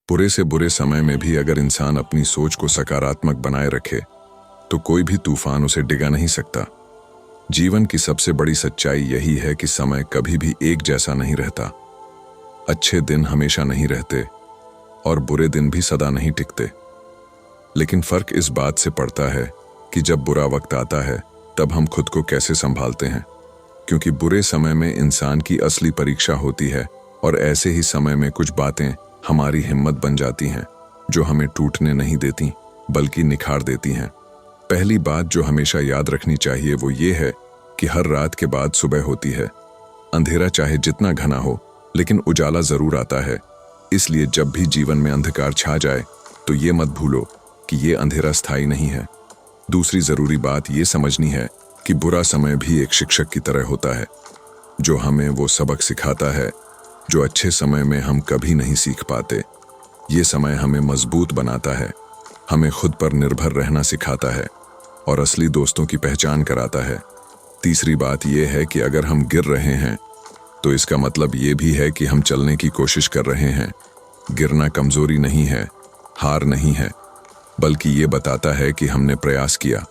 बुरे से बुरे समय में भी अगर इंसान अपनी सोच को सकारात्मक बनाए रखे तो कोई भी तूफान उसे डिगा नहीं सकता। जीवन की सबसे बड़ी सच्चाई यही है कि समय कभी भी एक जैसा नहीं रहता। अच्छे दिन हमेशा नहीं रहते और बुरे दिन भी सदा नहीं टिकते। लेकिन फर्क इस बात से पड़ता है कि जब बुरा वक्त आता है तब हम खुद को कैसे संभालते हैं, क्योंकि बुरे समय में इंसान की असली परीक्षा होती है और ऐसे ही समय में कुछ बातें हमारी हिम्मत बन जाती हैं जो हमें टूटने नहीं देती बल्कि निखार देती हैं। पहली बात जो हमेशा याद रखनी चाहिए वो ये है कि हर रात के बाद सुबह होती है। अंधेरा चाहे जितना घना हो लेकिन उजाला जरूर आता है। इसलिए जब भी जीवन में अंधकार छा जाए तो ये मत भूलो कि ये अंधेरा स्थायी नहीं है। दूसरी जरूरी बात ये समझनी है कि बुरा समय भी एक शिक्षक की तरह होता है जो हमें वो सबक सिखाता है जो अच्छे समय में हम कभी नहीं सीख पाते। ये समय हमें मजबूत बनाता है, हमें खुद पर निर्भर रहना सिखाता है और असली दोस्तों की पहचान कराता है। तीसरी बात यह है कि अगर हम गिर रहे हैं तो इसका मतलब ये भी है कि हम चलने की कोशिश कर रहे हैं। गिरना कमजोरी नहीं है, हार नहीं है, बल्कि ये बताता है कि हमने प्रयास किया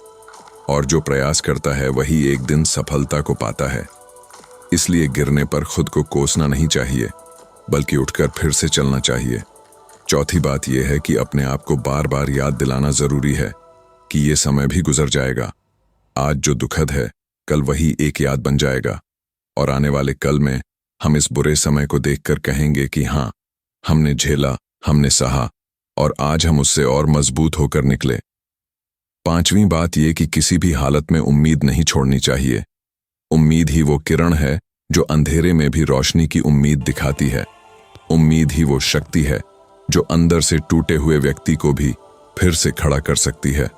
और जो प्रयास करता है वही एक दिन सफलता को पाता है। इसलिए गिरने पर खुद को कोसना नहीं चाहिए बल्कि उठकर फिर से चलना चाहिए। चौथी बात यह है कि अपने आप को बार बार याद दिलाना जरूरी है कि ये समय भी गुजर जाएगा। आज जो दुखद है कल वही एक याद बन जाएगा और आने वाले कल में हम इस बुरे समय को देखकर कहेंगे कि हाँ, हमने झेला, हमने सहा और आज हम उससे और मजबूत होकर निकले। पांचवी बात यह कि किसी भी हालत में उम्मीद नहीं छोड़नी चाहिए। उम्मीद ही वो किरण है जो अंधेरे में भी रोशनी की उम्मीद दिखाती है। उम्मीद ही वो शक्ति है जो अंदर से टूटे हुए व्यक्ति को भी फिर से खड़ा कर सकती है।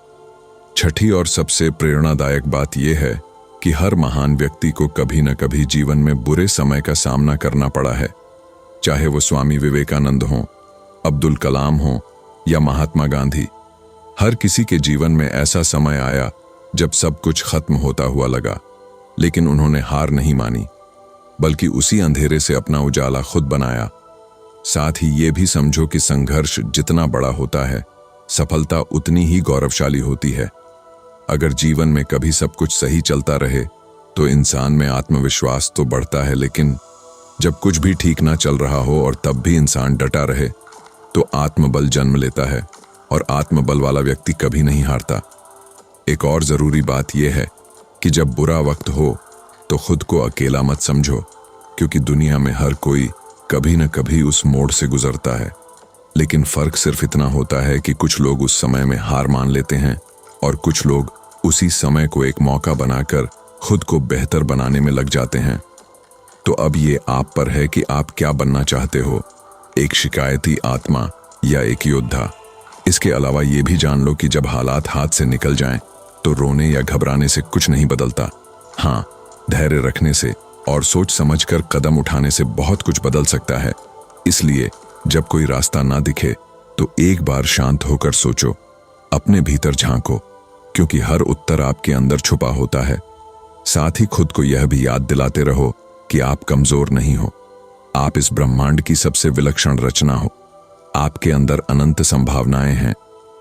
छठी और सबसे प्रेरणादायक बात यह है कि हर महान व्यक्ति को कभी न कभी जीवन में बुरे समय का सामना करना पड़ा है। चाहे वो स्वामी विवेकानंद हों, अब्दुल कलाम हों या महात्मा गांधी, हर किसी के जीवन में ऐसा समय आया जब सब कुछ खत्म होता हुआ लगा, लेकिन उन्होंने हार नहीं मानी बल्कि उसी अंधेरे से अपना उजाला खुद बनाया। साथ ही ये भी समझो कि संघर्ष जितना बड़ा होता है सफलता उतनी ही गौरवशाली होती है। अगर जीवन में कभी सब कुछ सही चलता रहे तो इंसान में आत्मविश्वास तो बढ़ता है, लेकिन जब कुछ भी ठीक ना चल रहा हो और तब भी इंसान डटा रहे तो आत्मबल जन्म लेता है और आत्मबल वाला व्यक्ति कभी नहीं हारता। एक और जरूरी बात यह है कि जब बुरा वक्त हो तो खुद को अकेला मत समझो, क्योंकि दुनिया में हर कोई कभी न कभी उस मोड़ से गुजरता है। लेकिन फर्क सिर्फ इतना होता है कि कुछ लोग उस समय में हार मान लेते हैं और कुछ लोग उसी समय को एक मौका बनाकर खुद को बेहतर बनाने में लग जाते हैं। तो अब ये आप पर है कि आप क्या बनना चाहते हो, एक शिकायती आत्मा या एक योद्धा। इसके अलावा ये भी जान लो कि जब हालात हाथ से निकल जाएं तो रोने या घबराने से कुछ नहीं बदलता। हाँ, धैर्य रखने से और सोच समझकर कदम उठाने से बहुत कुछ बदल सकता है। इसलिए जब कोई रास्ता ना दिखे तो एक बार शांत होकर सोचो, अपने भीतर झांको, क्योंकि हर उत्तर आपके अंदर छुपा होता है। साथ ही खुद को यह भी याद दिलाते रहो कि आप कमजोर नहीं हो, आप इस ब्रह्मांड की सबसे विलक्षण रचना हो। आपके अंदर अनंत संभावनाएं हैं।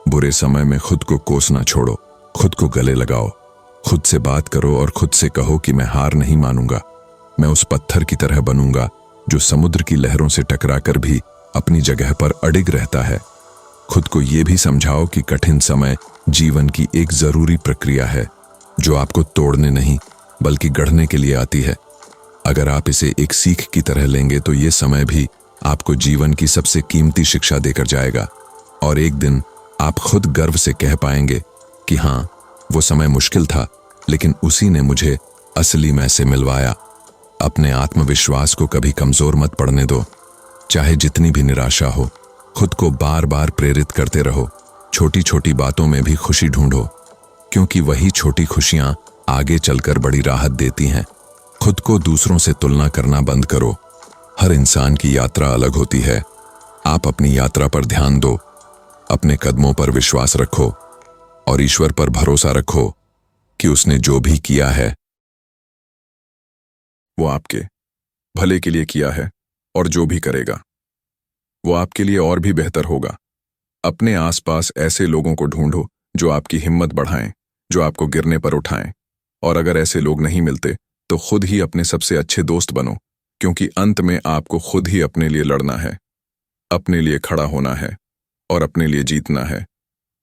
बुरे समय में खुद को कोसना छोड़ो, खुद को गले लगाओ, खुद से बात करो और खुद से कहो कि मैं हार नहीं मानूंगा। मैं उस पत्थर की तरह बनूंगा जो समुद्र की लहरों से टकराकर भी अपनी जगह पर अडिग रहता है। खुद को यह भी समझाओ कि कठिन समय जीवन की एक जरूरी प्रक्रिया है जो आपको तोड़ने नहीं बल्कि गढ़ने के लिए आती है। अगर आप इसे एक सीख की तरह लेंगे तो ये समय भी आपको जीवन की सबसे कीमती शिक्षा देकर जाएगा और एक दिन आप खुद गर्व से कह पाएंगे कि हाँ, वो समय मुश्किल था लेकिन उसी ने मुझे असली मैं से मिलवाया। अपने आत्मविश्वास को कभी कमजोर मत पड़ने दो। चाहे जितनी भी निराशा हो, खुद को बार बार प्रेरित करते रहो। छोटी छोटी बातों में भी खुशी ढूंढो, क्योंकि वही छोटी खुशियां आगे चलकर बड़ी राहत देती हैं। खुद को दूसरों से तुलना करना बंद करो। हर इंसान की यात्रा अलग होती है। आप अपनी यात्रा पर ध्यान दो, अपने कदमों पर विश्वास रखो और ईश्वर पर भरोसा रखो कि उसने जो भी किया है वो आपके भले के लिए किया है और जो भी करेगा वो आपके लिए और भी बेहतर होगा। अपने आसपास ऐसे लोगों को ढूंढो जो आपकी हिम्मत बढ़ाएं, जो आपको गिरने पर उठाएं। और अगर ऐसे लोग नहीं मिलते तो खुद ही अपने सबसे अच्छे दोस्त बनो, क्योंकि अंत में आपको खुद ही अपने लिए लड़ना है, अपने लिए खड़ा होना है और अपने लिए जीतना है।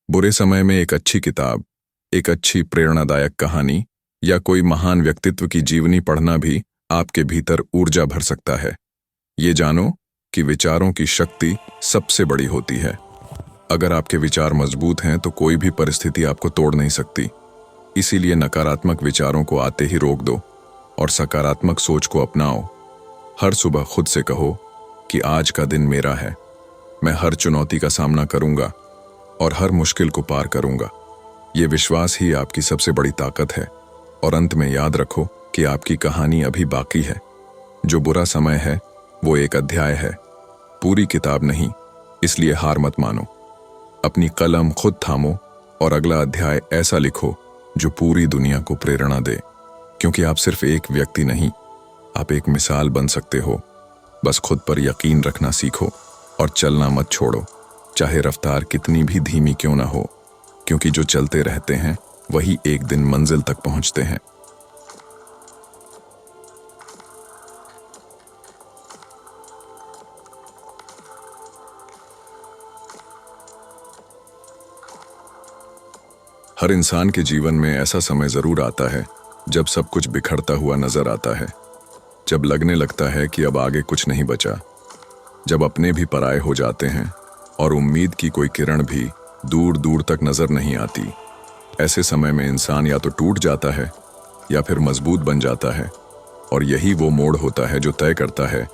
बुरे समय में एक अच्छी किताब, एक अच्छी प्रेरणादायक कहानी या कोई महान व्यक्तित्व की जीवनी पढ़ना भी आपके भीतर ऊर्जा भर सकता है। ये जानो कि विचारों की शक्ति सबसे बड़ी होती है। अगर आपके विचार मजबूत हैं तो कोई भी परिस्थिति आपको तोड़ नहीं सकती। इसीलिए नकारात्मक विचारों को आते ही रोक दो और सकारात्मक सोच को अपनाओ। हर सुबह खुद से कहो कि आज का दिन मेरा है, मैं हर चुनौती का सामना करूंगा और हर मुश्किल को पार करूंगा। ये विश्वास ही आपकी सबसे बड़ी ताकत है। और अंत में याद रखो कि आपकी कहानी अभी बाकी है। जो बुरा समय है वो एक अध्याय है, पूरी किताब नहीं। इसलिए हार मत मानो, अपनी कलम खुद थामो और अगला अध्याय ऐसा लिखो जो पूरी दुनिया को प्रेरणा दे। क्योंकि आप सिर्फ एक व्यक्ति नहीं, आप एक मिसाल बन सकते हो। बस खुद पर यकीन रखना सीखो और चलना मत छोड़ो, चाहे रफ्तार कितनी भी धीमी क्यों ना हो, क्योंकि जो चलते रहते हैं वही एक दिन मंजिल तक पहुंचते हैं। हर इंसान के जीवन में ऐसा समय जरूर आता है जब सब कुछ बिखरता हुआ नजर आता है, जब लगने लगता है कि अब आगे कुछ नहीं बचा, जब अपने भी पराये हो जाते हैं और उम्मीद की कोई किरण भी दूर दूर तक नजर नहीं आती। ऐसे समय में इंसान या तो टूट जाता है या फिर मजबूत बन जाता है। और यही वो मोड़ होता है जो तय करता है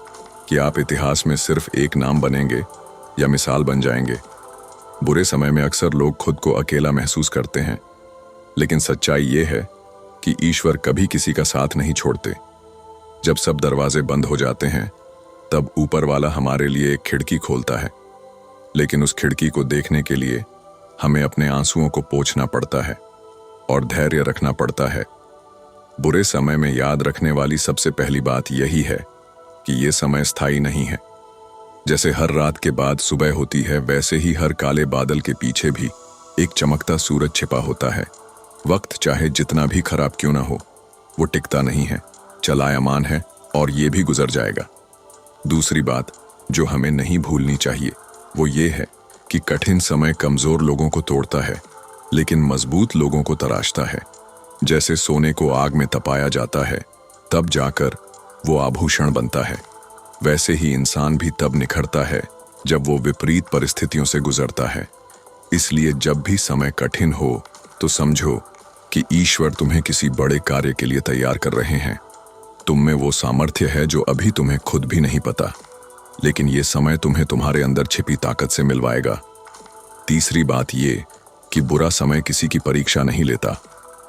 कि आप इतिहास में सिर्फ एक नाम बनेंगे या मिसाल बन जाएंगे। बुरे समय में अक्सर लोग खुद को अकेला महसूस करते हैं, लेकिन सच्चाई ये है कि ईश्वर कभी किसी का साथ नहीं छोड़ते। जब सब दरवाजे बंद हो जाते हैं तब ऊपर वाला हमारे लिए एक खिड़की खोलता है, लेकिन उस खिड़की को देखने के लिए हमें अपने आंसुओं को पोंछना पड़ता है और धैर्य रखना पड़ता है। बुरे समय में याद रखने वाली सबसे पहली बात यही है कि ये समय स्थायी नहीं है। जैसे हर रात के बाद सुबह होती है, वैसे ही हर काले बादल के पीछे भी एक चमकता सूरज छिपा होता है। वक्त चाहे जितना भी खराब क्यों ना हो, वो टिकता नहीं है, चलायमान है और ये भी गुजर जाएगा। दूसरी बात जो हमें नहीं भूलनी चाहिए वो ये है कि कठिन समय कमजोर लोगों को तोड़ता है, लेकिन मजबूत लोगों को तराशता है। जैसे सोने को आग में तपाया जाता है तब जाकर वो आभूषण बनता है, वैसे ही इंसान भी तब निखरता है जब वो विपरीत परिस्थितियों से गुजरता है। इसलिए जब भी समय कठिन हो तो समझो कि ईश्वर तुम्हें किसी बड़े कार्य के लिए तैयार कर रहे हैं। तुम में वो सामर्थ्य है जो अभी तुम्हें खुद भी नहीं पता, लेकिन ये समय तुम्हें तुम्हारे अंदर छिपी ताकत से मिलवाएगा। तीसरी बात ये कि बुरा समय किसी की परीक्षा नहीं लेता,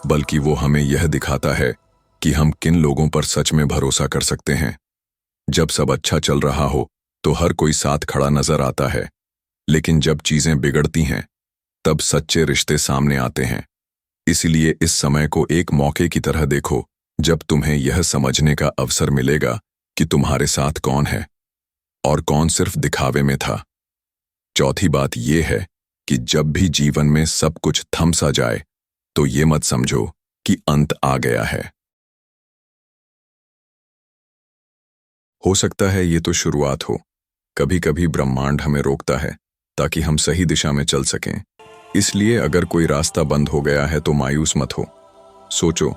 बल्कि वो हमें यह दिखाता है कि हम किन लोगों पर सच में भरोसा कर सकते हैं। जब सब अच्छा चल रहा हो तो हर कोई साथ खड़ा नजर आता है, लेकिन जब चीजें बिगड़ती हैं तब सच्चे रिश्ते सामने आते हैं। इसलिए इस समय को एक मौके की तरह देखो, जब तुम्हें यह समझने का अवसर मिलेगा कि तुम्हारे साथ कौन है और कौन सिर्फ दिखावे में था। चौथी बात यह है कि जब भी जीवन में सब कुछ थम सा जाए तो ये मत समझो कि अंत आ गया है। हो सकता है ये तो शुरुआत हो। कभी कभी ब्रह्मांड हमें रोकता है ताकि हम सही दिशा में चल सकें। इसलिए अगर कोई रास्ता बंद हो गया है तो मायूस मत हो। सोचो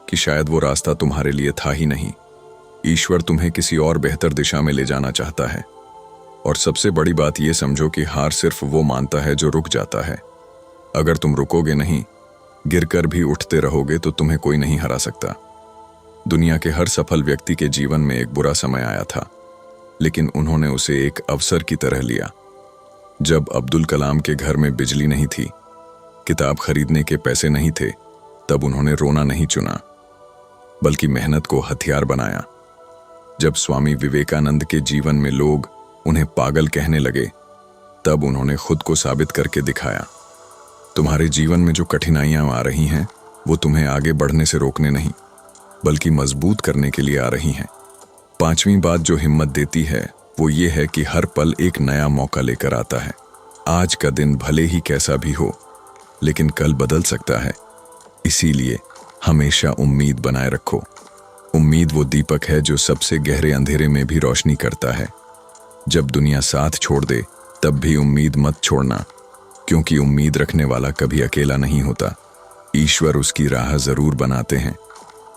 कि शायद वो रास्ता तुम्हारे लिए था ही नहीं। ईश्वर तुम्हें किसी और बेहतर दिशा में ले जाना चाहता है। और सबसे बड़ी बात ये समझो कि हार सिर्फ वो मानता है जो रुक जाता है। अगर तुम रुकोगे नहीं, गिरकर भी उठते रहोगे तो तुम्हें कोई नहीं हरा सकता। दुनिया के हर सफल व्यक्ति के जीवन में एक बुरा समय आया था, लेकिन उन्होंने उसे एक अवसर की तरह लिया। जब अब्दुल कलाम के घर में बिजली नहीं थी, किताब खरीदने के पैसे नहीं थे, तब उन्होंने रोना नहीं चुना, बल्कि मेहनत को हथियार बनाया। जब स्वामी विवेकानंद के जीवन में लोग उन्हें पागल कहने लगे, तब उन्होंने खुद को साबित करके दिखाया। तुम्हारे जीवन में जो कठिनाइयां आ रही हैं, वो तुम्हें आगे बढ़ने से रोकने नहीं, बल्कि मजबूत करने के लिए आ रही हैं। पांचवी बात जो हिम्मत देती है वो ये है कि हर पल एक नया मौका लेकर आता है। आज का दिन भले ही कैसा भी हो, लेकिन कल बदल सकता है। इसीलिए हमेशा उम्मीद बनाए रखो। उम्मीद वो दीपक है जो सबसे गहरे अंधेरे में भी रोशनी करता है। जब दुनिया साथ छोड़ दे तब भी उम्मीद मत छोड़ना, क्योंकि उम्मीद रखने वाला कभी अकेला नहीं होता। ईश्वर उसकी राह जरूर बनाते हैं।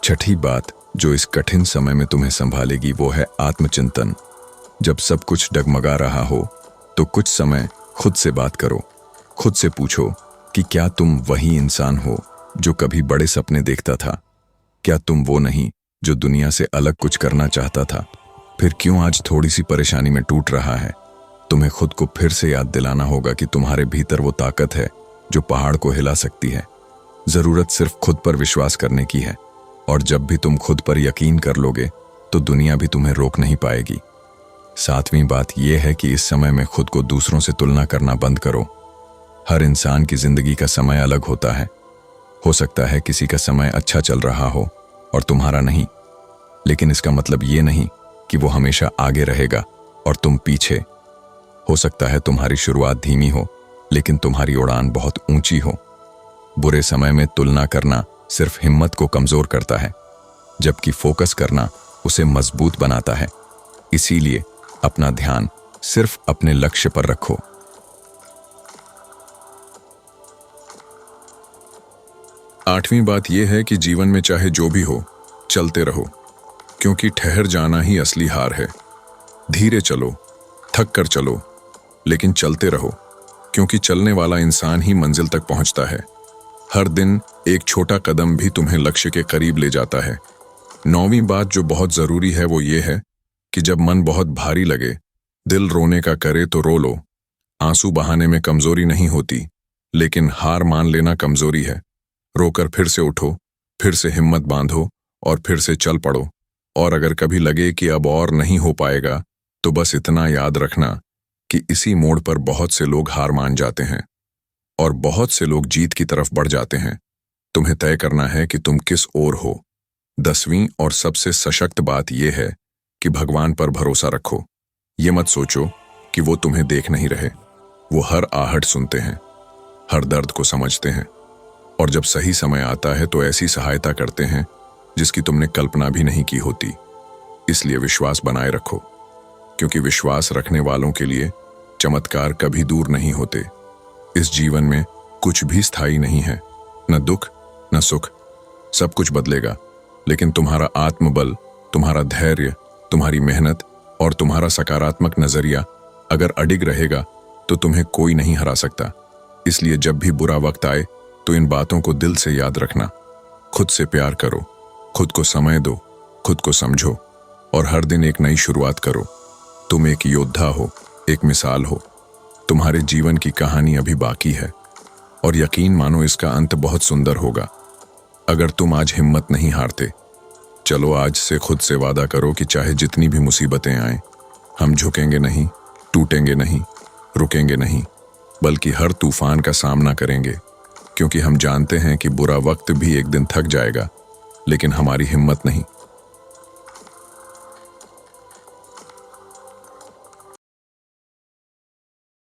छठी बात जो इस कठिन समय में तुम्हें संभालेगी वो है आत्मचिंतन। जब सब कुछ डगमगा रहा हो तो कुछ समय खुद से बात करो। खुद से पूछो कि क्या तुम वही इंसान हो जो कभी बड़े सपने देखता था? क्या तुम वो नहीं जो दुनिया से अलग कुछ करना चाहता था? फिर क्यों आज थोड़ी सी परेशानी में टूट रहा है? तुम्हें खुद को फिर से याद दिलाना होगा कि तुम्हारे भीतर वो ताकत है जो पहाड़ को हिला सकती है। जरूरत सिर्फ खुद पर विश्वास करने की है, और जब भी तुम खुद पर यकीन कर लोगे तो दुनिया भी तुम्हें रोक नहीं पाएगी। सातवीं बात यह है कि इस समय में खुद को दूसरों से तुलना करना बंद करो। हर इंसान की जिंदगी का समय अलग होता है। हो सकता है किसी का समय अच्छा चल रहा हो और तुम्हारा नहीं, लेकिन इसका मतलब ये नहीं कि वो हमेशा आगे रहेगा और तुम पीछे। हो सकता है तुम्हारी शुरुआत धीमी हो, लेकिन तुम्हारी उड़ान बहुत ऊंची हो। बुरे समय में तुलना करना सिर्फ हिम्मत को कमजोर करता है, जबकि फोकस करना उसे मजबूत बनाता है। इसीलिए अपना ध्यान सिर्फ अपने लक्ष्य पर रखो। आठवीं बात यह है कि जीवन में चाहे जो भी हो, चलते रहो, क्योंकि ठहर जाना ही असली हार है। धीरे चलो, थक कर चलो, लेकिन चलते रहो, क्योंकि चलने वाला इंसान ही मंजिल तक पहुंचता है। हर दिन एक छोटा कदम भी तुम्हें लक्ष्य के करीब ले जाता है। नौवीं बात जो बहुत जरूरी है वो ये है कि जब मन बहुत भारी लगे, दिल रोने का करे तो रो लो। आंसू बहाने में कमजोरी नहीं होती, लेकिन हार मान लेना कमजोरी है। रोकर फिर से उठो, फिर से हिम्मत बांधो और फिर से चल पड़ो। और अगर कभी लगे कि अब और नहीं हो पाएगा, तो बस इतना याद रखना कि इसी मोड़ पर बहुत से लोग हार मान जाते हैं और बहुत से लोग जीत की तरफ बढ़ जाते हैं। तुम्हें तय करना है कि तुम किस ओर हो। 10वीं और सबसे सशक्त बात यह है कि भगवान पर भरोसा रखो। ये मत सोचो कि वो तुम्हें देख नहीं रहे। वो हर आहट सुनते हैं, हर दर्द को समझते हैं, और जब सही समय आता है तो ऐसी सहायता करते हैं जिसकी तुमने कल्पना भी नहीं की होती। इसलिए विश्वास बनाए रखो, क्योंकि विश्वास रखने वालों के लिए चमत्कार कभी दूर नहीं होते। इस जीवन में कुछ भी स्थायी नहीं है, न दुख न सुख। सब कुछ बदलेगा, लेकिन तुम्हारा आत्मबल, तुम्हारा धैर्य, तुम्हारी मेहनत और तुम्हारा सकारात्मक नजरिया अगर अडिग रहेगा तो तुम्हें कोई नहीं हरा सकता। इसलिए जब भी बुरा वक्त आए तो इन बातों को दिल से याद रखना। खुद से प्यार करो, खुद को समय दो, खुद को समझो और हर दिन एक नई शुरुआत करो। तुम एक योद्धा हो, एक मिसाल हो। तुम्हारे जीवन की कहानी अभी बाकी है और यकीन मानो इसका अंत बहुत सुंदर होगा। अगर तुम आज हिम्मत नहीं हारते, चलो आज से खुद से वादा करो कि चाहे जितनी भी मुसीबतें आएं, हम झुकेंगे नहीं, टूटेंगे नहीं, रुकेंगे नहीं, बल्कि हर तूफान का सामना करेंगे, क्योंकि हम जानते हैं कि बुरा वक्त भी एक दिन थक जाएगा, लेकिन हमारी हिम्मत नहीं।